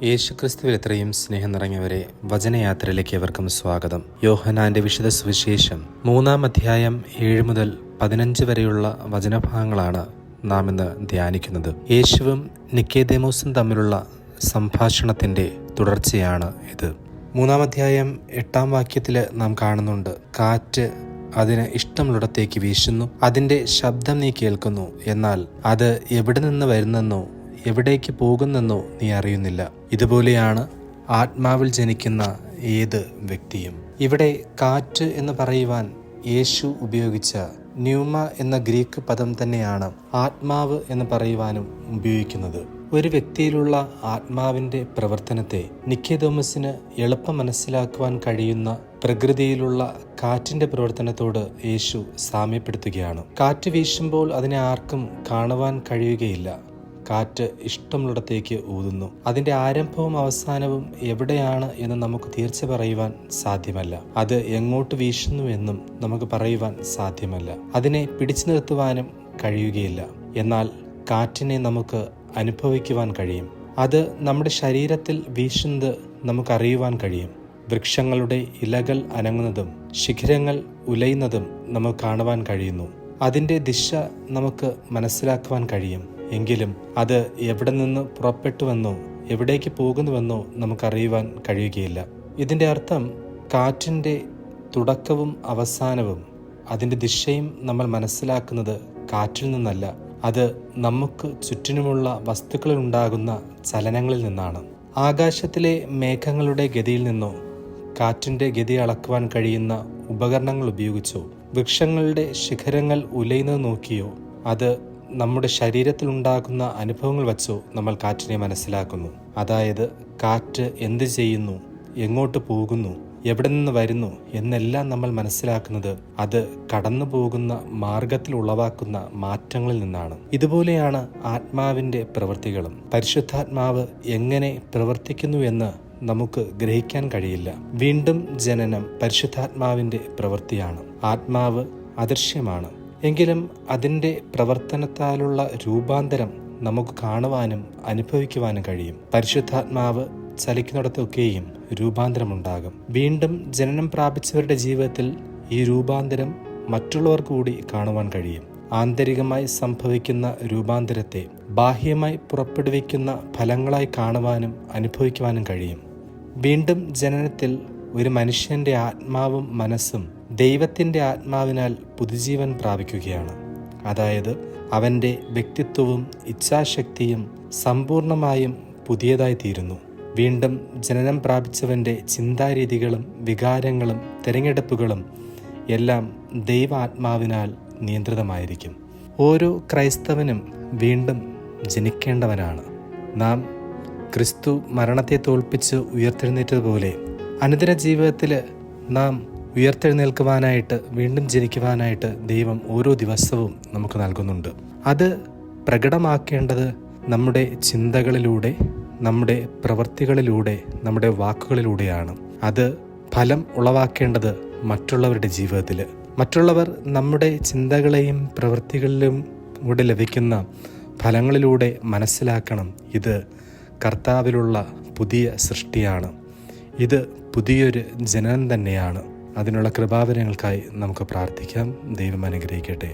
യേശുക്രിസ്തുവിൽ എത്രയും സ്നേഹം നിറഞ്ഞവരെ, വചനയാത്രയിലേക്ക് ഏവർക്കും സ്വാഗതം. യോഹന്നാന്റെ വിശുദ്ധ സുവിശേഷം 3-ാം അധ്യായം 7 മുതൽ 15 വരെയുള്ള വചനഭാഗങ്ങളാണ് നാം ഇന്ന് ധ്യാനിക്കുന്നത്. യേശുവും നിക്കോദേമോസും തമ്മിലുള്ള സംഭാഷണത്തിന്റെ തുടർച്ചയാണ് ഇത്. 3-ാം അധ്യായം 8-ാം വാക്യത്തിൽ നാം കാണുന്നുണ്ട്, കാറ്റ് അതിന് ഇഷ്ടമുള്ളിടത്തേക്ക് വീശുന്നു, അതിൻ്റെ ശബ്ദം നീ കേൾക്കുന്നു, എന്നാൽ അത് എവിടെ നിന്ന് വരുന്നെന്നോ എവിടേക്ക് പോകുന്നെന്നോ നീ അറിയുന്നില്ല. ഇതുപോലെയാണ് ആത്മാവിൽ ജനിക്കുന്ന ഏത് വ്യക്തിയും. ഇവിടെ കാറ്റ് എന്ന് പറയുവാൻ യേശു ഉപയോഗിച്ച ന്യൂമ എന്ന ഗ്രീക്ക് പദം തന്നെയാണ് ആത്മാവ് എന്ന് പറയുവാനും ഉപയോഗിക്കുന്നത്. ഒരു വ്യക്തിയിലുള്ള ആത്മാവിൻ്റെ പ്രവർത്തനത്തെ നിക്കോദേമോസിന് എളുപ്പം മനസ്സിലാക്കുവാൻ കഴിയുന്ന പ്രകൃതിയിലുള്ള കാറ്റിൻ്റെ പ്രവർത്തനത്തോട് യേശു സാമ്യപ്പെടുത്തുകയാണ്. കാറ്റ് വീശുമ്പോൾ അതിനെ ആർക്കും കാണുവാൻ കഴിയുകയില്ല. കാറ്റ് ഇഷ്ടമുള്ളിടത്തേക്ക് ഊതുന്നു. അതിൻ്റെ ആരംഭവും അവസാനവും എവിടെയാണ് എന്ന് നമുക്ക് തീർച്ച പറയുവാൻ സാധ്യമല്ല. അത് എങ്ങോട്ട് വീശുന്നു എന്നും നമുക്ക് പറയുവാൻ സാധ്യമല്ല. അതിനെ പിടിച്ചു നിർത്തുവാനും കഴിയുകയില്ല. എന്നാൽ കാറ്റിനെ നമുക്ക് അനുഭവിക്കുവാൻ കഴിയും. അത് നമ്മുടെ ശരീരത്തിൽ വീശുന്നത് നമുക്കറിയുവാൻ കഴിയും. വൃക്ഷങ്ങളുടെ ഇലകൾ അനങ്ങുന്നതും ശിഖരങ്ങൾ ഉലയുന്നതും നമുക്ക് കാണുവാൻ കഴിയുന്നു. അതിൻ്റെ ദിശ നമുക്ക് മനസ്സിലാക്കുവാൻ കഴിയും. എങ്കിലും അത് എവിടെ നിന്ന് പുറപ്പെട്ടുവെന്നോ എവിടേക്ക് പോകുന്നുവെന്നോ നമുക്കറിയുവാൻ കഴിയുകയില്ല. ഇതിൻ്റെ അർത്ഥം കാറ്റിൻ്റെ തുടക്കവും അവസാനവും അതിൻ്റെ ദിശയും നമ്മൾ മനസ്സിലാക്കുന്നത് കാറ്റിൽ നിന്നല്ല, അത് നമുക്ക് ചുറ്റിനുമുള്ള വസ്തുക്കളിൽ ഉണ്ടാകുന്ന ചലനങ്ങളിൽ നിന്നാണ്. ആകാശത്തിലെ മേഘങ്ങളുടെ ഗതിയിൽ നിന്നോ കാറ്റിൻ്റെ ഗതി അളക്കുവാൻ കഴിയുന്ന ഉപകരണങ്ങൾ ഉപയോഗിച്ചോ വൃക്ഷങ്ങളുടെ ശിഖരങ്ങൾ ഉലയുന്നത് നോക്കിയോ അത് നമ്മുടെ ശരീരത്തിൽ ഉണ്ടാകുന്ന അനുഭവങ്ങൾ വച്ചോ നമ്മൾ കാറ്റിനെ മനസ്സിലാക്കുന്നു. അതായത് കാറ്റ് എന്ത് ചെയ്യുന്നു, എങ്ങോട്ട് പോകുന്നു, എവിടെ നിന്ന് വരുന്നു എന്നെല്ലാം നമ്മൾ മനസ്സിലാക്കുന്നത് അത് കടന്നു പോകുന്ന മാർഗത്തിൽ ഉളവാക്കുന്ന മാറ്റങ്ങളിൽ നിന്നാണ്. ഇതുപോലെയാണ് ആത്മാവിൻ്റെ പ്രവൃത്തികളും. പരിശുദ്ധാത്മാവ് എങ്ങനെ പ്രവർത്തിക്കുന്നു എന്ന് നമുക്ക് ഗ്രഹിക്കാൻ കഴിയില്ല. വീണ്ടും ജനനം പരിശുദ്ധാത്മാവിൻ്റെ പ്രവൃത്തിയാണ്. ആത്മാവ് അദൃശ്യമാണ്, എങ്കിലും അതിൻ്റെ പ്രവർത്തനത്താലുള്ള രൂപാന്തരം നമുക്ക് കാണുവാനും അനുഭവിക്കുവാനും കഴിയും. പരിശുദ്ധാത്മാവ് ചലിക്കുന്നിടത്തൊക്കെയും രൂപാന്തരമുണ്ടാകും. വീണ്ടും ജനനം പ്രാപിച്ചവരുടെ ജീവിതത്തിൽ ഈ രൂപാന്തരം മറ്റുള്ളവർക്ക് കൂടി കാണുവാൻ കഴിയും. ആന്തരികമായി സംഭവിക്കുന്ന രൂപാന്തരത്തെ ബാഹ്യമായി പുറപ്പെടുവിക്കുന്ന ഫലങ്ങളായി കാണുവാനും അനുഭവിക്കുവാനും കഴിയും. വീണ്ടും ജനനത്തിൽ ഒരു മനുഷ്യൻ്റെ ആത്മാവും മനസ്സും ദൈവത്തിൻ്റെ ആത്മാവിനാൽ പുതുജീവൻ പ്രാപിക്കുകയാണ്. അതായത് അവൻ്റെ വ്യക്തിത്വവും ഇച്ഛാശക്തിയും സമ്പൂർണമായും പുതിയതായി തീരുന്നു. വീണ്ടും ജനനം പ്രാപിച്ചവൻ്റെ ചിന്താരീതികളും വികാരങ്ങളും തിരഞ്ഞെടുപ്പുകളും എല്ലാം ദൈവാത്മാവിനാൽ നിയന്ത്രിതമായിരിക്കും. ഓരോ ക്രൈസ്തവനും വീണ്ടും ജനിക്കേണ്ടവനാണ്. നാം ക്രിസ്തു മരണത്തെ തോൽപ്പിച്ച് ഉയർത്തെഴുന്നേറ്റതുപോലെ അനുദിന ജീവിതത്തിൽ നാം ഉയർത്തെഴുന്നേൽക്കുവാനായിട്ട്, വീണ്ടും ജനിക്കുവാനായിട്ട് ദൈവം ഓരോ ദിവസവും നമുക്ക് നൽകുന്നുണ്ട്. അത് പ്രകടമാക്കേണ്ടത് നമ്മുടെ ചിന്തകളിലൂടെ, നമ്മുടെ പ്രവൃത്തികളിലൂടെ, നമ്മുടെ വാക്കുകളിലൂടെയാണ്. അത് ഫലം ഉളവാക്കേണ്ടത് മറ്റുള്ളവരുടെ ജീവിതത്തിൽ. മറ്റുള്ളവർ നമ്മുടെ ചിന്തകളെയും പ്രവൃത്തികളിലും കൂടെ ലഭിക്കുന്ന ഫലങ്ങളിലൂടെ മനസ്സിലാക്കണം, ഇത് കർത്താവിലുള്ള പുതിയ സൃഷ്ടിയാണ്, ഇത് പുതിയൊരു ജനനം തന്നെയാണ്. അതിനുള്ള കൃപാവരങ്ങൾക്കായി നമുക്ക് പ്രാർത്ഥിക്കാം. ദൈവം അനുഗ്രഹിക്കട്ടെ.